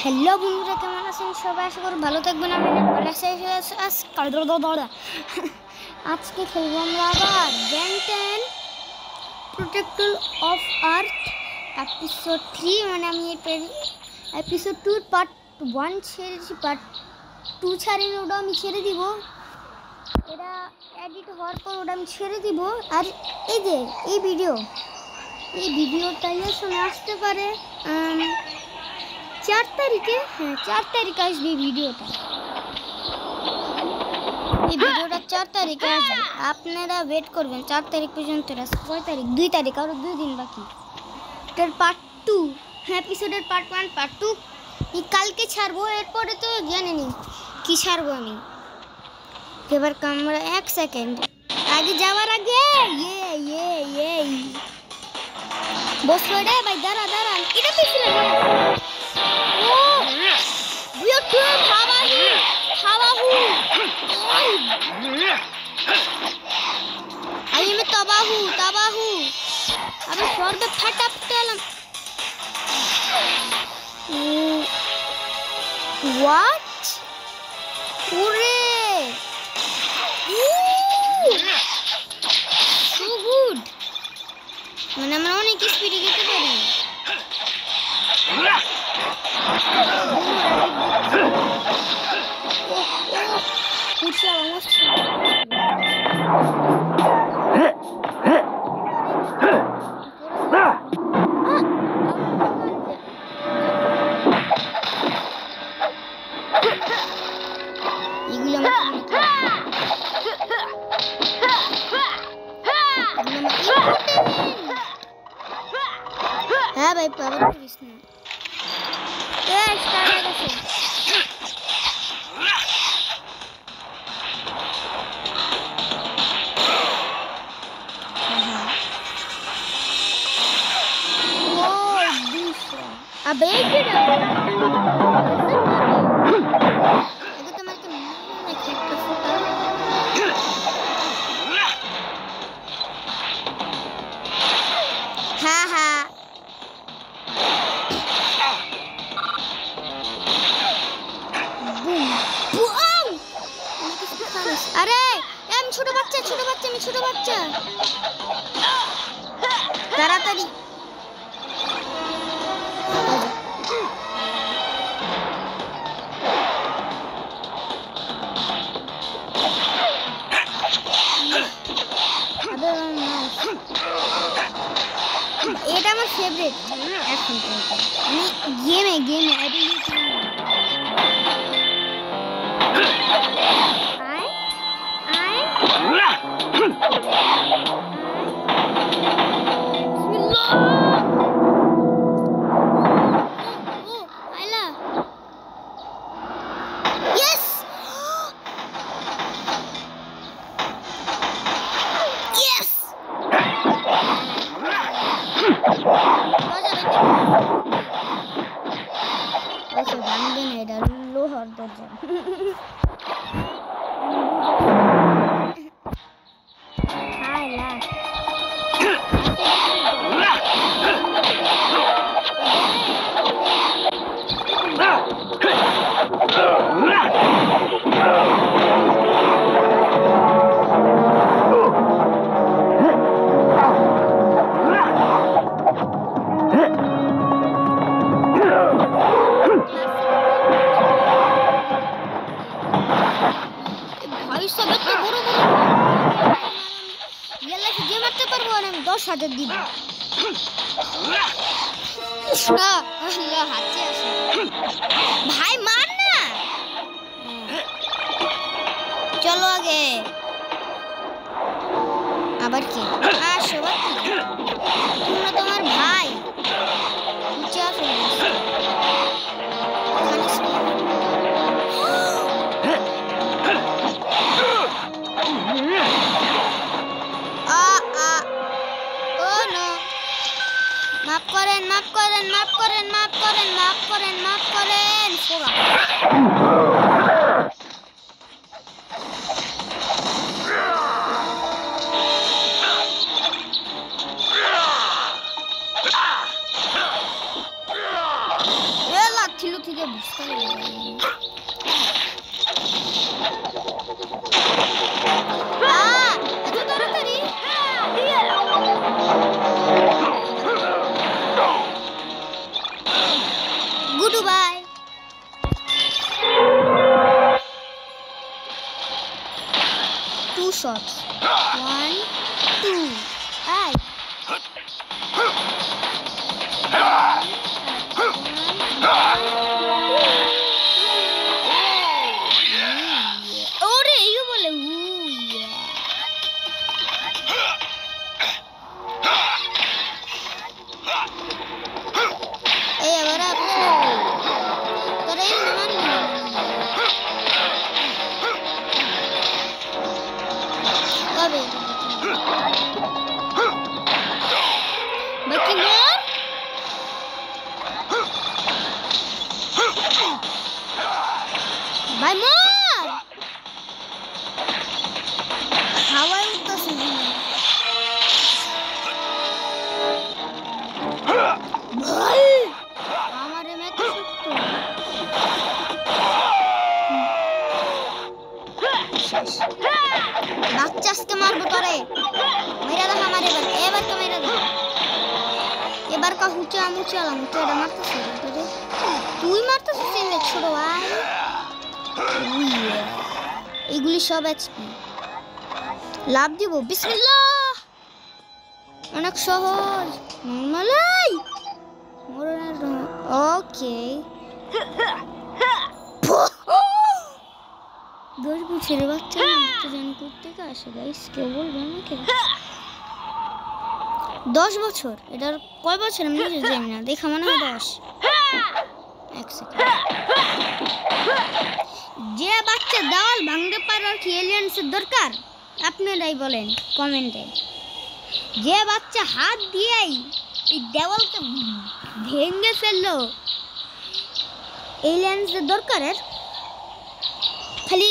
Hello বন্ধুরা, কেমন আছেন সবাই? আশা করি ভালো থাকবেন। আমি আজকে খেলবো আমরা আবার Ben 10 protector of earth episode 3। মানে আমি এপিসোড 2 পার্ট 1 ছেড়েছি, পার্ট 2 ছাড়িনি, ওটা আমি ছেড়ে দিব। এটা এডিট হওয়ার পর ওটা আমি ছেড়ে দিব। আর এই যে এই ভিডিওটাই শুনে আসতে পারে 4 তারিখে। হ্যাঁ, 4 তারিখে আসবে এই ভিডিওটা। 4 তারিখে আসবে। আপনারা ওয়েট করবেন 4 তারিখ পর্যন্ত। কয় তারিখ? 2 তারিখ, আরো 2 দিন বাকি। এটার পার্ট 2, হ্যাঁ, এপিসোডের পার্ট 1 পার্ট 2 কালকে ছাড়বো। এরপরে তো জানেনি কি ছাড়বো আমি। এবার আমরা 1 সেকেন্ড আগে যাওয়ার আগে বসলো রে ভাই, দাঁড়া এটা পিছনে तबाहू अबे शोर पे फटाफट व्हाट पूरे सो गुड মানে আমরা অনেক স্পিডে যেতে পারি। পুরো অলমোস্ট হ্যাঁ ভাই, পাওয়ার করিস না। স্টার্ট হয়ে গেছে। अबे हाँ हाँ अरे আমি ছোট বাচ্চা তাড়াতাড়ি এটা আমার ফেভারিট এখন আমি গেমে লোহার দরজা মারতে পারবো আর আমি 10,000 দিব। ভাই মার না, চলো আগে। আবার কি আসো, তোমরা তোমার ভাই মাফ করেন কিলো থেকে বুঝতে পারবে এত তাড়াতাড়ি good bye two shots 1 2 ay ore you bole eh ahora tore man kabe baki more Bye more! How I would the season? Bye! Amare me to sutto. Bachchas ke marbo tore. Mera da hamare bar. Ebar ka mera da. Ebar ka hucha mucha la mucha da martase tore. Tui martase sine chodo bhai. এগুলি সব SP লাভ দিব বিসমিল্লাহ অনেক সহজ নরমালাই ওকে 10 বছরের বাচ্চা তো জানি করতে আসে গাইস কেউ বলবে আমাকে 10 বছর এটার কয় বছর আমি নিজে জানি না দেখা মনে হয় 10 এক সেকেন্ড যে বাচ্চা দেওয়াল ভাঙতে পারে কি এলিয়েন্সের দরকার আপনারাই বলেন কমেন্টে যে বাচ্চা হাত দিয়েই এই দেওয়ালকে ভেঙে ফেললো এলিয়েন্সের দরকারের খালি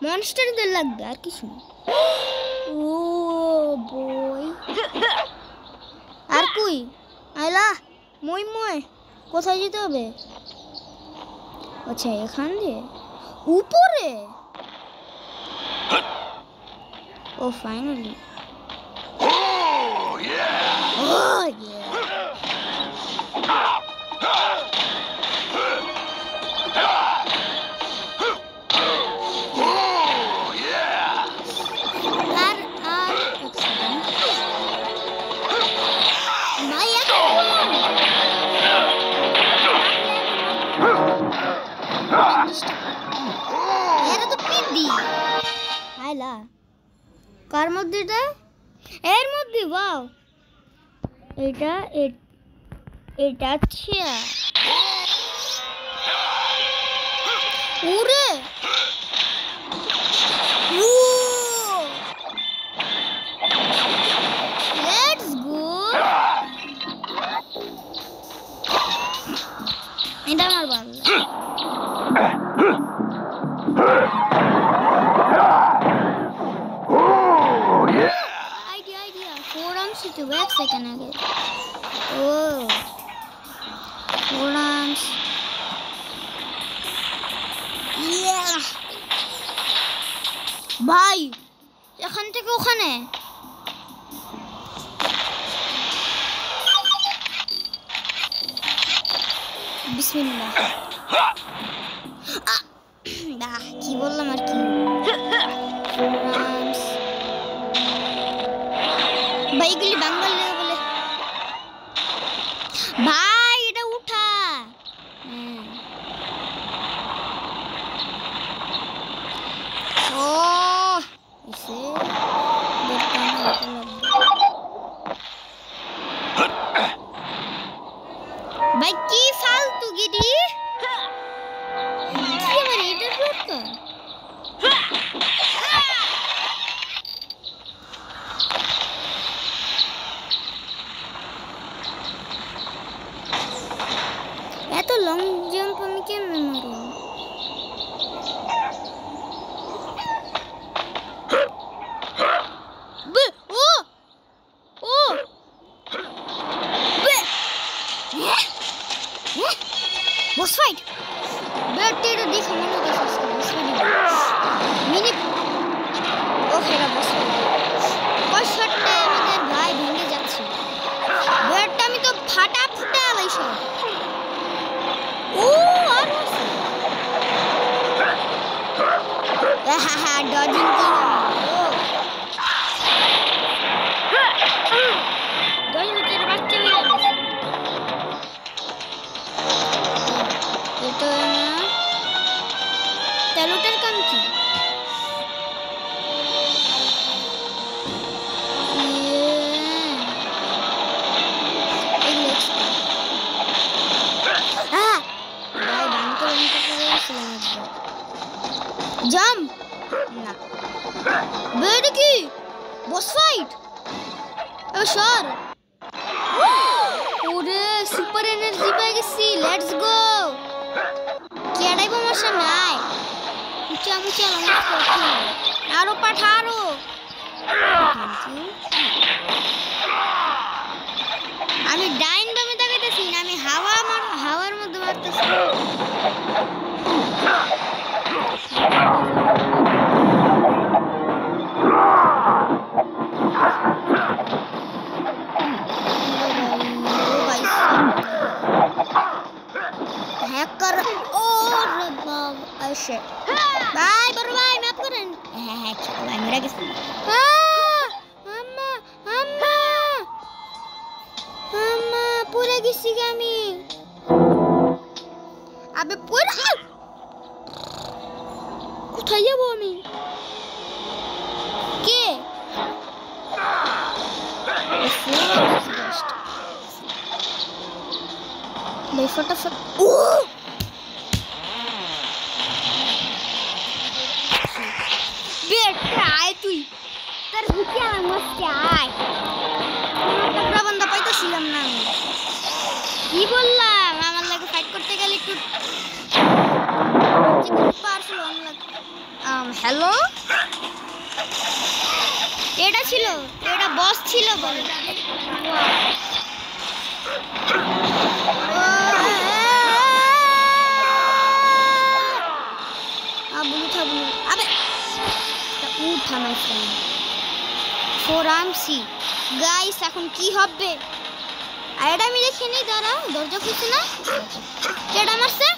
মনস্টারদের লাগবে আর কিছু না ও বই আর কই আইলা মই মই কোথায় যেতে হবে আচ্ছা এখান দিয়ে উপরে ও ফাইনালি কার মধ্যে এটা এর মধ্যে ওয়াও এটা এটা আচ্ছা ওরে লেটস গো এটা আমার ভালো to work second again. Oh, hold on. Yeah. Bye. এখান থেকে ওখানে বিসমিল্লাহ কি বললাম আর কি ভাইগুলি বাংলা লেগে বলে ভাই এটা উঠা ও এসে ভাই কি ফালতু গিরি কি মানে এটা দরকার এত লং জাম্প আমি কেমনে মারব ও ও বস ফাইট বেটের দেখে মনে হচ্ছে বস ফাইট মিনি ও হেরা বস ফাইট ওই শটটা আমাদের ভাই ভেঙে যাচ্ছে বেটটা আমি তো ফাটা আলাইছো ও আর হ্যাঁ ডজিং কি তেলোটার কাম কি জাম্প না বেড কি বস ফাইট ও সর ওরে সুপার এনার্জি পেয়ে গেছি লেটস গো কেডাই সমস্যা নাই মুচা আরো পাঠারো আমি ডাইন বামে তাকাইতেছি না আমি হাওয়ার মধ্যে মারতেছি हैकर और अच्छा बाय बरो भाई माफ करें है चलो भाई मेरा किस अम्मा अम्मा अम्मा पूरे किसी का मी अबे पूरा কোথায় যাব আমি কে ले फटाफट बेटा आए तू तर भूखिया मस्त आए टकरा बंदा পাইতাছিলাম না আমি কি বললাম আমার লাগে ফাইট করতে গেলে একটু পারছিল হ্যালো এটা ছিল এটা বস ছিল বলে গাইস এখন কি হবে আইডা আমি দেখিনি দাঁড়াও দরজা খুলছে না কেডা মারছে